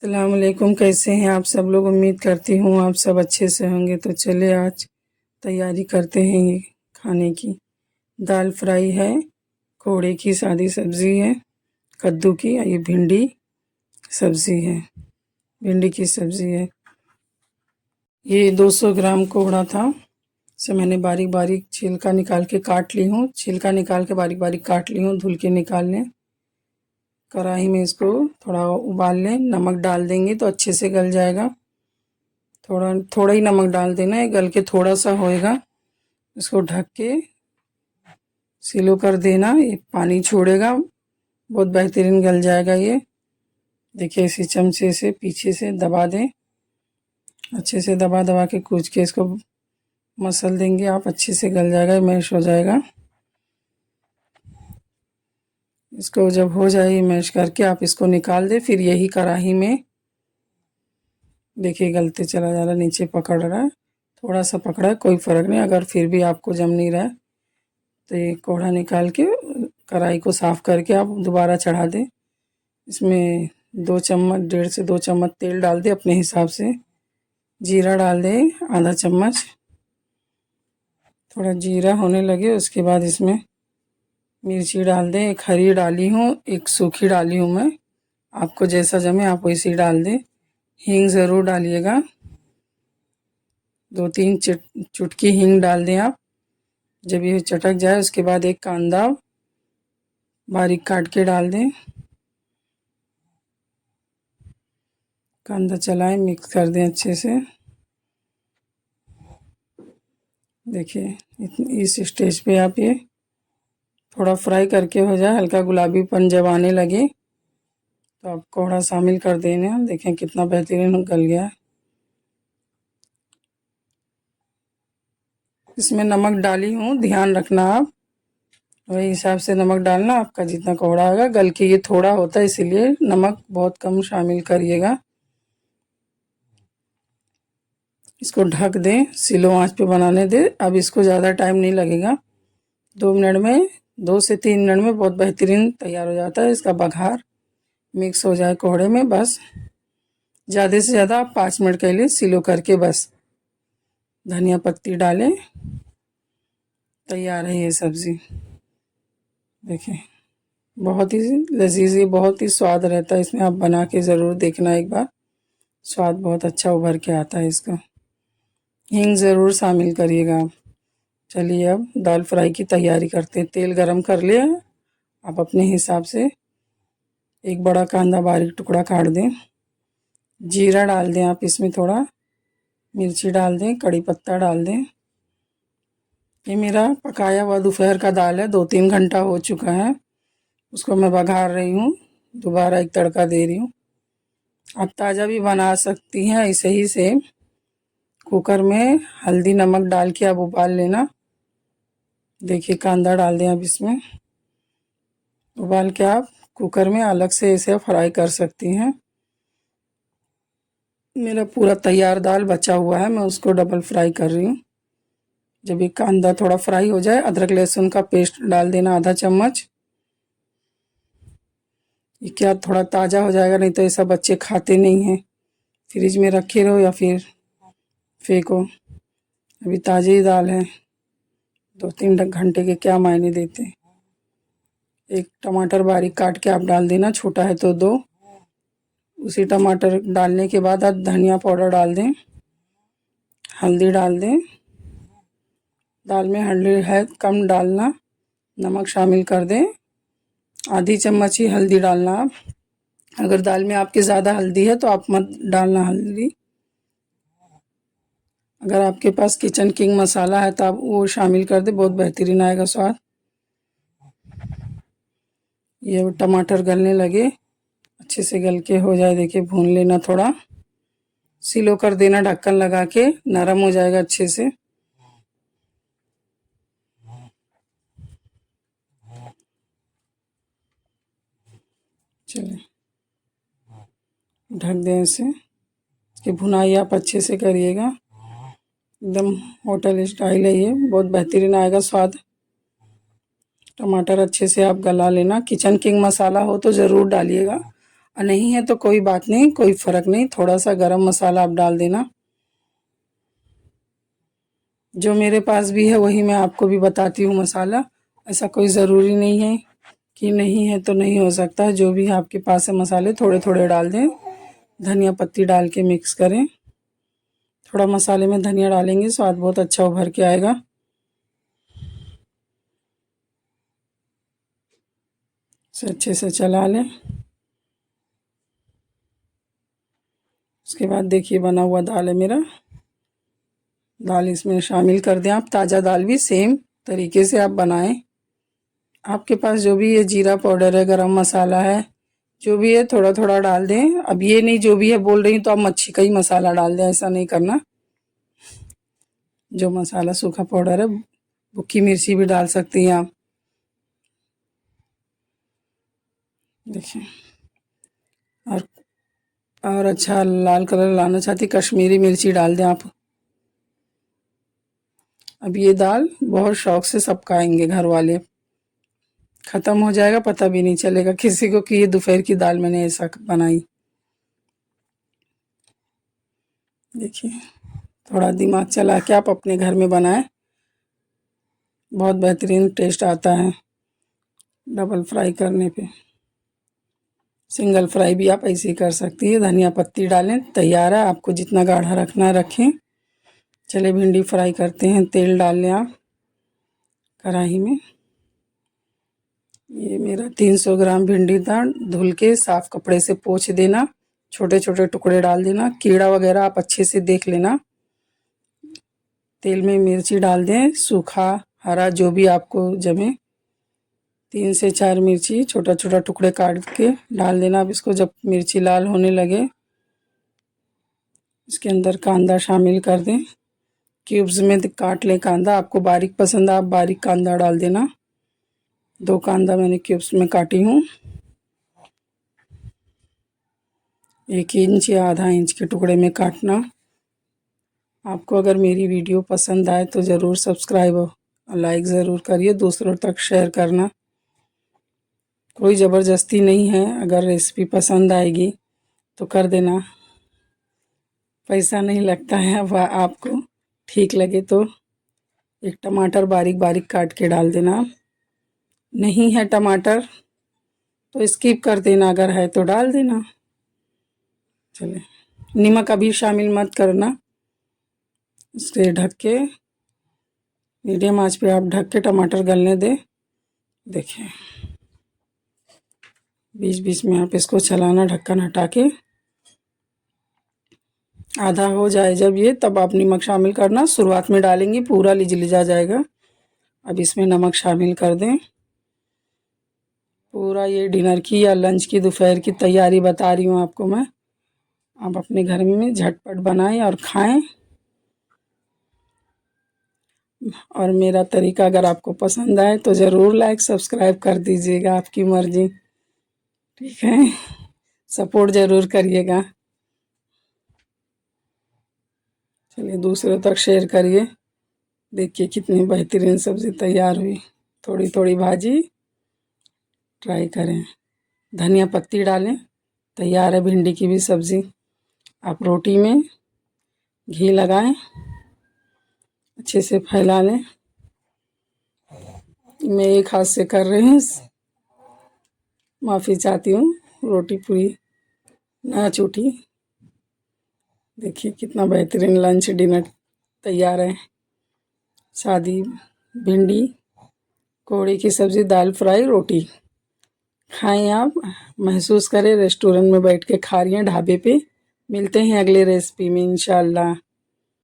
अस्सलाम वालेकुम। कैसे हैं आप सब लोग? उम्मीद करती हूँ आप सब अच्छे से होंगे। तो चले आज तैयारी करते हैं ये खाने की। दाल फ्राई है, कोहड़े की सादी सब्ज़ी है, कद्दू की, ये भिंडी सब्ज़ी है, भिंडी की सब्ज़ी है। ये 200 ग्राम कोहड़ा था, इसे मैंने बारीक बारीक छिलका निकाल के काट ली हूँ। छिलका निकाल के बारीक बारीक काट ली हूँ, धुल के निकाल लें। कढ़ाई में इसको थोड़ा उबाल लें, नमक डाल देंगे तो अच्छे से गल जाएगा। थोड़ा थोड़ा ही नमक डाल देना है, गल के थोड़ा सा होएगा। इसको ढक के सिलो कर देना, ये पानी छोड़ेगा, बहुत बेहतरीन गल जाएगा ये। देखिए इसी चमचे से पीछे से दबा दें, अच्छे से दबा दबा के कूच के इसको मसल देंगे आप, अच्छे से गल जाएगा, मैश हो जाएगा। इसको जब हो जाए मैश करके आप इसको निकाल दें। फिर यही कढ़ाई में देखिए गलते चला जा रहा है, नीचे पकड़ रहा है, थोड़ा सा पकड़ा है, कोई फ़र्क नहीं। अगर फिर भी आपको जम नहीं रहा है तो ये कोहड़ा निकाल के कढ़ाई को साफ़ करके आप दोबारा चढ़ा दें। इसमें 2 चम्मच, 1.5 से 2 चम्मच तेल डाल दें अपने हिसाब से। जीरा डाल दें आधा चम्मच। थोड़ा जीरा होने लगे उसके बाद इसमें मिर्ची डाल दें। एक हरी डाली हूँ, एक सूखी डाली हूँ मैं, आपको जैसा जमे आप वैसी डाल दें। हींग ज़रूर डालिएगा, 2-3 चुटकी हींग डाल दें आप। जब ये चटक जाए उसके बाद एक कांदा बारीक काट के डाल दें। कांदा चलाएं, मिक्स कर दें अच्छे से। देखिए इस स्टेज पे आप ये थोड़ा फ्राई करके हो जाए, हल्का गुलाबीपन जब आने लगे तो आप कोहड़ा शामिल कर देना। देखें कितना बेहतरीन गल गया है। इसमें नमक डाली हूँ, ध्यान रखना आप वही हिसाब से नमक डालना, आपका जितना कोहड़ा होगा। गल के ये थोड़ा होता है इसीलिए नमक बहुत कम शामिल करिएगा। इसको ढक दें, स्लो आंच पे बनाने दें। अब इसको ज़्यादा टाइम नहीं लगेगा, 2 मिनट में, 2 से 3 मिनट में बहुत बेहतरीन तैयार हो जाता है। इसका बघार मिक्स हो जाए कोहड़े में, बस ज़्यादा से ज़्यादा आप 5 मिनट के लिए स्लो करके बस धनिया पत्ती डालें, तैयार है ये सब्ज़ी। देखिए बहुत ही लजीज, बहुत ही स्वाद रहता है इसमें। आप बना के ज़रूर देखना एक बार, स्वाद बहुत अच्छा उभर के आता है इसका। हींग ज़रूर शामिल करिएगा आप। चलिए अब दाल फ्राई की तैयारी करते हैं। तेल गरम कर लिया, आप अपने हिसाब से एक बड़ा कांदा बारीक टुकड़ा काट दें। जीरा डाल दें आप इसमें, थोड़ा मिर्ची डाल दें, कड़ी पत्ता डाल दें। ये मेरा पकाया हुआ दोपहर का दाल है, 2-3 घंटा हो चुका है। उसको मैं बघार रही हूँ, दोबारा एक तड़का दे रही हूँ। आप ताज़ा भी बना सकती हैं ऐसे ही सेम। कुकर में हल्दी नमक डाल के आप उबाल लेना। देखिए कांदा डाल दें आप इसमें, उबाल के आप कुकर में अलग से इसे फ्राई कर सकती हैं। मेरा पूरा तैयार दाल बचा हुआ है, मैं उसको डबल फ्राई कर रही हूँ। जब ये कांदा थोड़ा फ्राई हो जाए, अदरक लहसुन का पेस्ट डाल देना आधा चम्मच। ये क्या थोड़ा ताज़ा हो जाएगा, नहीं तो ऐसा बच्चे खाते नहीं हैं। फ्रिज में रखे रहो या फिर फेंको, अभी ताज़ी ही दाल है, 2-3 घंटे के क्या मायने देते हैं। एक टमाटर बारीक काट के आप डाल देना, छोटा है तो 2। उसी टमाटर डालने के बाद आप धनिया पाउडर डाल दें, हल्दी डाल दें। दाल में हल्दी है कम डालना, नमक शामिल कर दें, आधी चम्मच ही हल्दी डालना आप। अगर दाल में आपके ज़्यादा हल्दी है तो आप मत डालना हल्दी। अगर आपके पास किचन किंग मसाला है तो आप वो शामिल कर दें, बहुत बेहतरीन आएगा स्वाद। ये टमाटर गलने लगे, अच्छे से गल के हो जाए, देखिए भून लेना, थोड़ा स्लो कर देना, ढक्कन लगा के, नरम हो जाएगा अच्छे से। चलिए ढक दें इसे, कि भुनाई आप अच्छे से करिएगा, एकदम होटल स्टाइल है ये, बहुत बेहतरीन आएगा स्वाद। टमाटर अच्छे से आप गला लेना, किचन किंग मसाला हो तो ज़रूर डालिएगा। और नहीं है तो कोई बात नहीं, कोई फ़र्क नहीं, थोड़ा सा गरम मसाला आप डाल देना। जो मेरे पास भी है वही मैं आपको भी बताती हूँ मसाला। ऐसा कोई ज़रूरी नहीं है कि नहीं है तो नहीं हो सकता। जो भी आपके पास है मसाले थोड़े थोड़े डाल दें। धनिया पत्ती डाल के मिक्स करें। थोड़ा मसाले में धनिया डालेंगे, स्वाद बहुत अच्छा उभर के आएगा। इसे अच्छे से चला लें। उसके बाद देखिए बना हुआ दाल है मेरा। दाल इसमें शामिल कर दें आप। ताज़ा दाल भी सेम तरीके से आप बनाएं। आपके पास जो भी है जीरा पाउडर है, गरम मसाला है, जो भी है थोड़ा थोड़ा डाल दें। अब ये नहीं जो भी है बोल रही हूँ तो आप मच्छी का ही मसाला डाल दें, ऐसा नहीं करना। जो मसाला सूखा पाउडर है, भुक्की मिर्ची भी डाल सकती हैं आप। देखिए और अच्छा लाल कलर लाना चाहती कश्मीरी मिर्ची डाल दें आप। अब ये दाल बहुत शौक से सब खाएंगे घर वाले। ख़त्म हो जाएगा पता भी नहीं चलेगा किसी को कि ये दोपहर की दाल मैंने ऐसा बनाई। देखिए थोड़ा दिमाग चला के आप अपने घर में बनाएं, बहुत बेहतरीन टेस्ट आता है। डबल फ्राई करने पे सिंगल फ्राई भी आप ऐसे ही कर सकती है। धनिया पत्ती डालें, तैयार है। आपको जितना गाढ़ा रखना है रखें। चले भिंडी फ्राई करते हैं। तेल डाल लें आप कढ़ाई में। ये मेरा 300 ग्राम भिंडी था। धुल के साफ कपड़े से पोंछ देना। छोटे छोटे टुकड़े डाल देना। कीड़ा वगैरह आप अच्छे से देख लेना। तेल में मिर्ची डाल दें, सूखा हरा जो भी आपको जमे। 3 से 4 मिर्ची छोटा छोटा टुकड़े काट के डाल देना। अब इसको जब मिर्ची लाल होने लगे इसके अंदर कांदा शामिल कर दें। क्यूब्स में काट लें कांदा। आपको बारीक पसंद है आप बारीक कांदा डाल देना। 2 कांदा मैंने क्यूब्स में काटी हूँ। 1 इंच या आधा इंच के टुकड़े में काटना। आपको अगर मेरी वीडियो पसंद आए तो ज़रूर सब्सक्राइब और लाइक ज़रूर करिए, दूसरों तक शेयर करना। कोई ज़बरदस्ती नहीं है, अगर रेसिपी पसंद आएगी तो कर देना, पैसा नहीं लगता है। अब आपको ठीक लगे तो 1 टमाटर बारीक बारीक काट के डाल देना। नहीं है टमाटर तो स्किप कर देना, अगर है तो डाल देना। चले नमक अभी शामिल मत करना। इसके ढक के मीडियम आंच पे आप ढक के टमाटर गलने दें। देखिए बीच बीच में आप इसको चलाना ढक्कन हटा के। आधा हो जाए जब ये तब आप नमक शामिल करना। शुरुआत में डालेंगे पूरा लिजा जाएगा। अब इसमें नमक शामिल कर दें। पूरा ये डिनर की या लंच की दोपहर की तैयारी बता रही हूँ आपको मैं। आप अपने घर में झटपट बनाएं और खाएं। और मेरा तरीका अगर आपको पसंद आए तो ज़रूर लाइक सब्सक्राइब कर दीजिएगा, आपकी मर्ज़ी। ठीक है, सपोर्ट ज़रूर करिएगा। चलिए दूसरों तक शेयर करिए। देखिए कितनी बेहतरीन सब्ज़ी तैयार हुई। थोड़ी थोड़ी भाजी ट्राई करें। धनिया पत्ती डालें। तैयार है भिंडी की भी सब्ज़ी। आप रोटी में घी लगाएं, अच्छे से फैला लें। मैं एक हाथ से कर रही हूँ, माफ़ी चाहती हूँ। रोटी पूरी ना छूटी। देखिए कितना बेहतरीन लंच डिनर तैयार है। सादी भिंडी, कोहड़े की सब्ज़ी, दाल फ्राई, रोटी। खाएं आप, महसूस करें रेस्टोरेंट में बैठ के खा रही हैं ढाबे पे। मिलते हैं अगले रेसिपी में इंशाल्लाह।